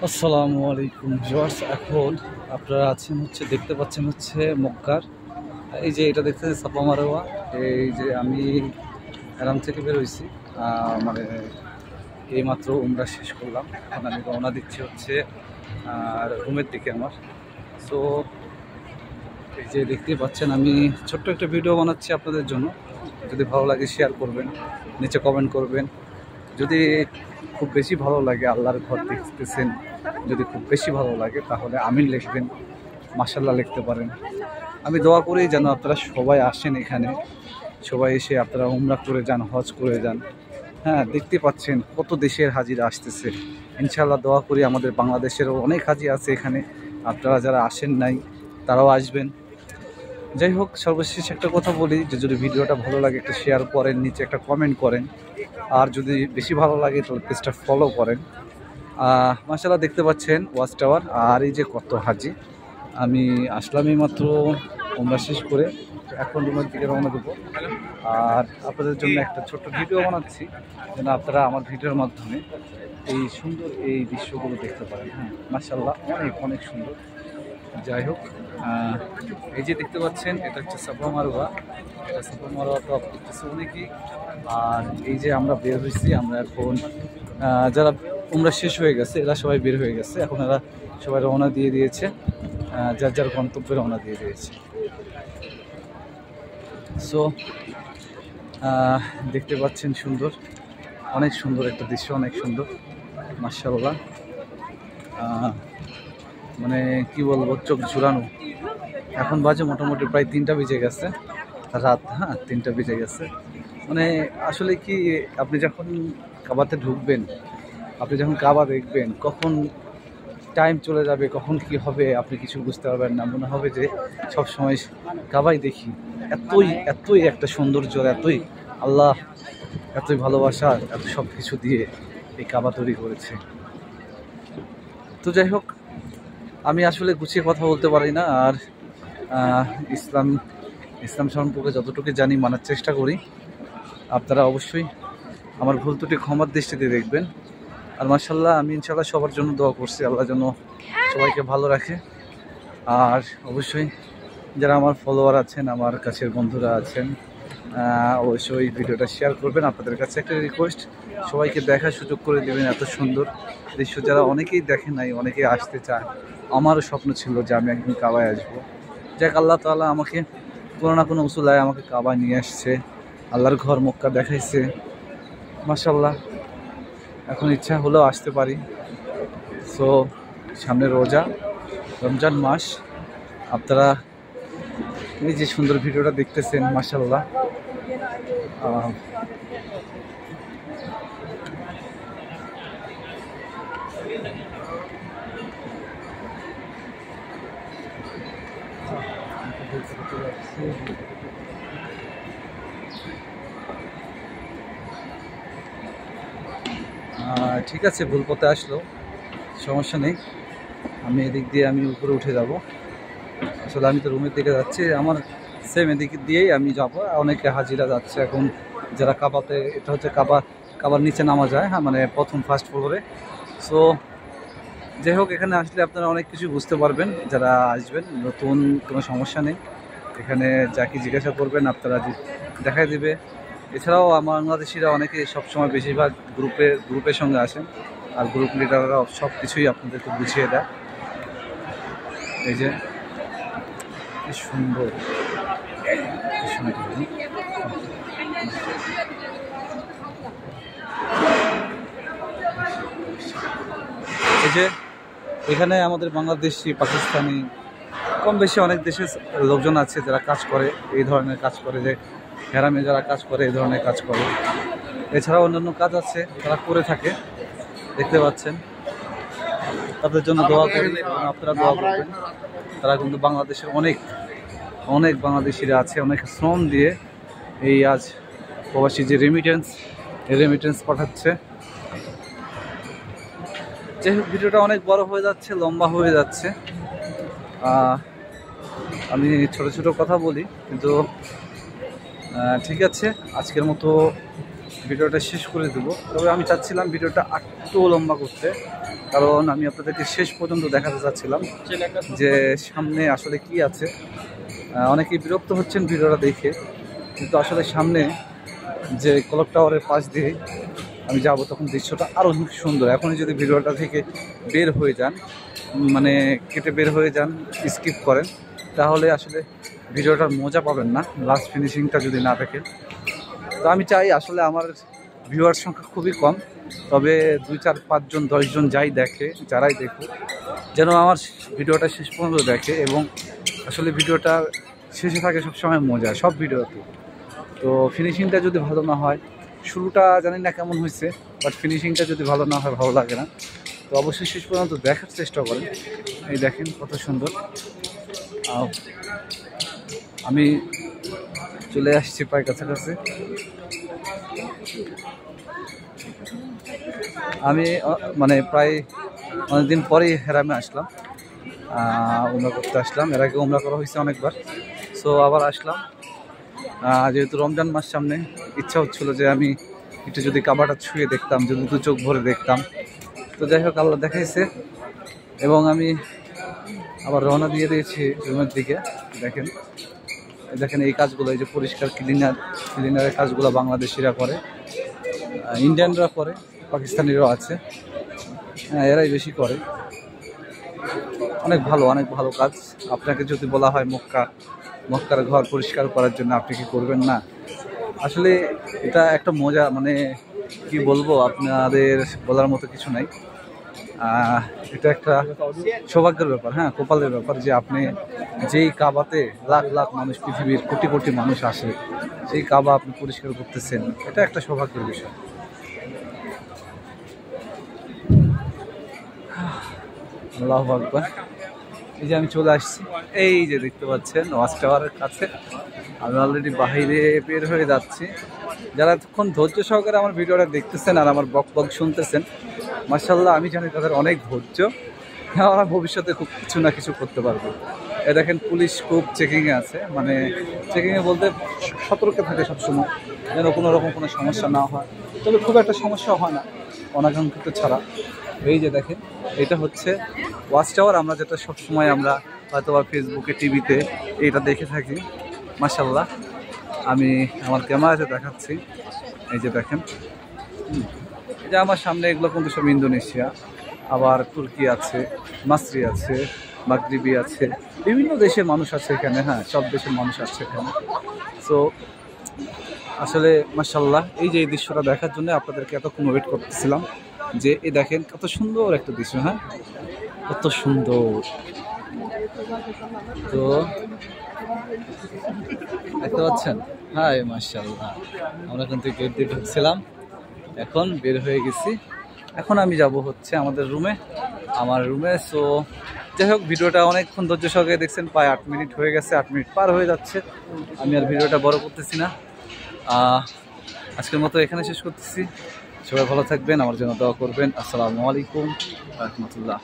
আসসালামু আলাইকুম ভিউয়ার্স। এখন আপনারা আছেন দেখতে পাচ্ছেন মক্কার এই যে এটা দেখতেছেন সাফা মারোয়া। এই যে আমি আরাম থেকে বের হয়েছি, মানে এইমাত্র উমরা শেষ করলাম। এখন আমি রওনা দিচ্ছি রুমের দিকে আমার। সো এই যে দেখতে পাচ্ছেন আমি ছোট্ট একটা ভিডিও বানাচ্ছি আপনাদের জন্য। যদি ভালো লাগে শেয়ার করবেন, নিচে কমেন্ট করবেন। যদি খুব বেশি ভালো লাগে, আল্লাহর ঘর দেখতেছেন, যদি খুব বেশি ভালো লাগে তাহলে আমিন লিখবেন, মাশাআল্লাহ লিখতে পারেন। আমি দোয়া করি যেন আপনারা সবাই আসেন এখানে, সবাই এসে আপনারা উমরা করে যান, হজ করে যান। হ্যাঁ, দেখতে পাচ্ছেন কত দেশের হাজিরা আসতেছে। ইনশাআল্লাহ দোয়া করি আমাদের বাংলাদেশেরও অনেক হাজি আছে এখানে, আপনারা যারা আসেন নাই তারাও আসবেন। যাই হোক, সর্বশেষ একটা কথা বলি যে যদি ভিডিওটা ভালো লাগে একটা শেয়ার করেন, নিচে একটা কমেন্ট করেন, আর যদি বেশি ভালো লাগে তাহলে পেজটা ফলো করেন। মাশাআল্লাহ দেখতে পাচ্ছেন ওয়াচ টাওয়ার, আর এই যে কত হাজি। আমি আসলাম এই মাত্র উমরা শেষ করে, এখন রুমের দিকে রওনা দেবো। আর আপনাদের জন্য একটা ছোট্ট ভিডিও বানাচ্ছি যেন আপনারা আমার ভিডিওর মাধ্যমে এই সুন্দর এই দৃশ্যগুলো দেখতে পারেন। হ্যাঁ, মাশাআল্লাহ অনেক অনেক সুন্দর। যাই হোক, এই যে দেখতে পাচ্ছেন এটা হচ্ছে সাফা মারোয়া। এটা সাফা মারোয়া তো দেখতেছে অনেকেই। আর এই যে আমরা বের হয়েছি, আমরা এখন যারা উমরা শেষ হয়ে গেছে এরা সবাই বের হয়ে গেছে। এখন এরা সবাই রওনা দিয়ে দিয়েছে, যার যার গন্তব্যে রওনা দিয়ে দিয়েছে। সো দেখতে পাচ্ছেন সুন্দর, অনেক সুন্দর একটা দৃশ্য, অনেক সুন্দর মাশাআল্লাহ। মানে কি বলবো, চোখ জুড়ানো। এখন বাজে মোটামুটি প্রায় 3টা বেজে গেছে রাত। হ্যাঁ, 3টা বেজে গেছে। মানে আসলে কি, আপনি যখন কাবাতে ঢুকবেন, আপনি যখন কাবা দেখবেন, কখন টাইম চলে যাবে, কখন কি হবে আপনি কিছু বুঝতে পারবেন না। মনে হবে যে সব সময় কাবাই দেখি। এতই এতই একটা সৌন্দর্য, এতই আল্লাহ, এতই ভালোবাসা, এত সব কিছু দিয়ে এই কাবা তৈরি করেছে। তো যাই হোক, আমি আসলে গুছিয়ে কথা বলতে পারি না। আর ইসলাম সম্পর্কে যতটুকু জানি মানার চেষ্টা করি। আপনারা অবশ্যই আমার ভুল ত্রুটি ক্ষমার দৃষ্টিতে দেখবেন। আর মাশাআল্লাহ আমি ইনশাআল্লাহ সবার জন্য দোয়া করছি, আল্লাহ যেন সবাইকে ভালো রাখে। আর অবশ্যই যারা আমার ফলোয়ার আছেন, আমার কাছের বন্ধুরা আছেন, অবশ্যই ভিডিওটা শেয়ার করবেন। আপনাদের কাছে একটা রিকোয়েস্ট, সবাইকে দেখার সুযোগ করে দেবেন এত সুন্দর দৃশ্য। যারা অনেকেই দেখে নাই, অনেকেই আসতে চায়। আমারও স্বপ্ন ছিল যে আমি একদিন কাবায় আসবো। যাক, আল্লাহ তাআলা আমাকে কোনো না কোনো উসুলায় আমাকে কাবায় নিয়ে আসছে, আল্লাহর ঘর মক্কা দেখাইছে। মাশাআল্লাহ, এখন ইচ্ছা হলেও আসতে পারি। সো সামনে রমজান মাস, আপনারা এই যে সুন্দর ভিডিওটা দেখতেছেন মাশাআল্লাহ। ঠিক আছে, ভুল পথে আসলো, সমস্যা নেই। আমি এদিক দিয়ে আমি উপরে উঠে যাব। আসলে আমি তো রুমের দিকে যাচ্ছি, আমার সেম এদিক দিয়েই আমি যাব। অনেকে হাজিরা যাচ্ছে এখন, যারা কাবাতে, এটা হচ্ছে কাবার নিচে নামা যায়। হ্যাঁ, মানে প্রথম ফার্স্ট ফ্লোরে। সো যাই হোক, এখানে আসলে আপনারা অনেক কিছু বুঝতে পারবেন। যারা আসবেন নতুন, কোনো সমস্যা নেই, এখানে যাকে জিজ্ঞাসা করবেন আপনারা দেখাই দিবে। এছাড়াও আমার বাংলাদেশিরা অনেকে সবসময় বেশিরভাগ গ্রুপের সঙ্গে আসেন, আর গ্রুপ লিডাররা সব কিছুই আপনাদেরকে বুঝিয়ে দেয়। এই যে কি সুন্দর, কি সুন্দর। এই যে এখানে আমাদের বাংলাদেশি, পাকিস্তানি, কম বেশি অনেক দেশের লোকজন আছে যারা কাজ করে, এই ধরনের কাজ করে, যে গ্রামে যারা কাজ করে এই ধরনের কাজ করে। এছাড়াও অন্যান্য কাজ আছে তারা করে থাকে, দেখতে পাচ্ছেন। তাদের জন্য দোয়া করি, আপনারা দোয়া করবেন। তারা কিন্তু বাংলাদেশের অনেক বাংলাদেশিরা আছে, অনেক শ্রম দিয়ে এই আজ প্রবাসী যে রেমিটেন্স পাঠাচ্ছে। যাই হোক, ভিডিওটা অনেক বড় হয়ে যাচ্ছে, লম্বা হয়ে যাচ্ছে। আমি ছোট ছোট কথা বলি, কিন্তু ঠিক আছে, আজকের মতো ভিডিওটা শেষ করে দেবো। তবে আমি চাচ্ছিলাম ভিডিওটা একটু লম্বা করতে, কারণ আমি আপনাদেরকে শেষ পর্যন্ত দেখাতে চাচ্ছিলাম যে সামনে আসলে কি আছে। অনেকেই বিরক্ত হচ্ছেন ভিডিওটা দেখে, কিন্তু আসলে সামনে যে ক্লক টাওয়ারের পাশ দিয়ে আমি যাব তখন দৃশ্যটা আরও সুন্দর। এখনই যদি ভিডিওটা থেকে বের হয়ে যান, মানে কেটে বের হয়ে যান, স্কিপ করেন, তাহলে আসলে ভিডিওটার মজা পাবেন না, লাস্ট ফিনিশিংটা যদি না দেখেন। তো আমি চাই আসলে আমার ভিউয়ার সংখ্যা খুবই কম, তবে 2, 4, 5 জন 10 জন যারাই দেখুক যেন আমার ভিডিওটা শেষ পর্যন্ত দেখে, এবং আসলে ভিডিওটা শেষে থাকে সবসময় মজা সব ভিডিওতে। তো ফিনিশিংটা যদি ভালো না হয়, শুরুটা জানি না কেমন হয়েছে, বাট ফিনিশিংটা যদি ভালো না হয় ভালো লাগে না। তো অবশ্যই শেষ পর্যন্ত দেখার চেষ্টা করেন। এই দেখেন কত সুন্দর। আমি চলে আসছি প্রায় কাছাকাছি। আমি মানে প্রায় অনেকদিন পরেই হেরামে আসলাম, উমরা করতে আসলাম। এর আগে উমরা করা হয়েছে অনেকবার, সো আবার আসলাম। যেহেতু রমজান মাস সামনে, ইচ্ছা হচ্ছিল যে আমি একটু যদি কাবাটা ছুঁয়ে দেখতাম, যদি 2 চোখ ভরে দেখতাম। তো যাই হোক, আল্লাহ দেখাইছে এবং আমি আবার রওনা দিয়ে দিয়েছি রুমের দিকে। দেখেন দেখেন এই কাজগুলো, এই যে পরিষ্কার ক্লিনারের কাজগুলো বাংলাদেশিরা করে, ইন্ডিয়ানরা করে, পাকিস্তানিরাও আছে, এরাই বেশি করে। অনেক ভালো কাজ। আপনাকে যদি বলা হয় মক্কার ঘর পরিষ্কার করার জন্য, আপনি কি করবেন না? আসলে এটা একটা মজা, মানে কি বলবো, আপনাদের বলার মতো কিছু নাই। এটা একটা সৌভাগ্যের ব্যাপার, হ্যাঁ, কপালের ব্যাপার যে আপনি যেই কাবাতে লাখ মানুষ, পৃথিবীর কোটি মানুষ আসে, সেই কাবা আপনি পরিষ্কার করতেছেন, এটা একটা সৌভাগ্যের বিষয়। আল্লাহু আকবার। এই যে আমি চলে আসছি, এই যে দেখতে পাচ্ছেন ওয়াচ টাওয়ারের কাছে। আমি অলরেডি বাইরে বের হয়ে যাচ্ছি। যারা এতক্ষণ ধৈর্য সহকারে আমার ভিডিওটা দেখতেছেন আর আমার বক শুনতেছেন, মাশাআল্লাহ, আমি জানি তাদের অনেক ধৈর্য, ওরা ভবিষ্যতে খুব কিছু না কিছু করতে পারবে। এ দেখেন পুলিশ খুব চেকিংয়ে আছে, মানে চেকিংয়ে বলতে সতর্ক থাকে সবসময়, যেন কোনো রকম কোনো সমস্যা না হয়। তবে খুব একটা সমস্যা হয় না অনাকাঙ্ক্ষিত ছাড়া। এই যে দেখেন, এটা হচ্ছে ওয়াচ টাওয়ার, আমরা যেটা সবসময় আমরা হয়তো বা ফেসবুকে, টিভিতে এটা দেখে থাকি। মাশাআল্লাহ, আমি আমার ক্যামেরাতে দেখাচ্ছি। এই যে দেখেন, এই যে আমার সামনে, এগুলো কিন্তু সব ইন্দোনেশিয়া, আবার তুর্কি আছে, মাসরি আছে, মাগরিবি আছে, বিভিন্ন দেশের মানুষ আছে এখানে, হ্যাঁ, সব দেশের মানুষ আছে এখানে। সো আসলে মাশাআল্লাহ, এই যে এই দৃশ্যটা দেখার জন্য আপনাদেরকে এতক্ষণ ওয়েট করতেছিলাম, যে এই দেখেন কত সুন্দর একটা দৃশ্য, হ্যাঁ, কত সুন্দর। তো দেখতে পাচ্ছেন, হ্যাঁ, মাশাআল্লাহ, আমরা কিন্তু গেট দিয়ে ঢুকছিলাম, এখন বের হয়ে গেছি। এখন আমি যাব হচ্ছে আমার রুমে। সো যাই হোক, ভিডিওটা অনেকক্ষণ ধৈর্য সহকারে দেখছেন, প্রায় 8 মিনিট হয়ে গেছে, 8 মিনিট পার হয়ে যাচ্ছে। আমি আর ভিডিওটা বড় করতেছি না, আজকের মতো এখানে শেষ করতেছি। সবাই ভালো থাকবেন, আমার জন্য দোয়া করবেন। আসসালামু আলাইকুম ওয়া রাহমাতুল্লাহ।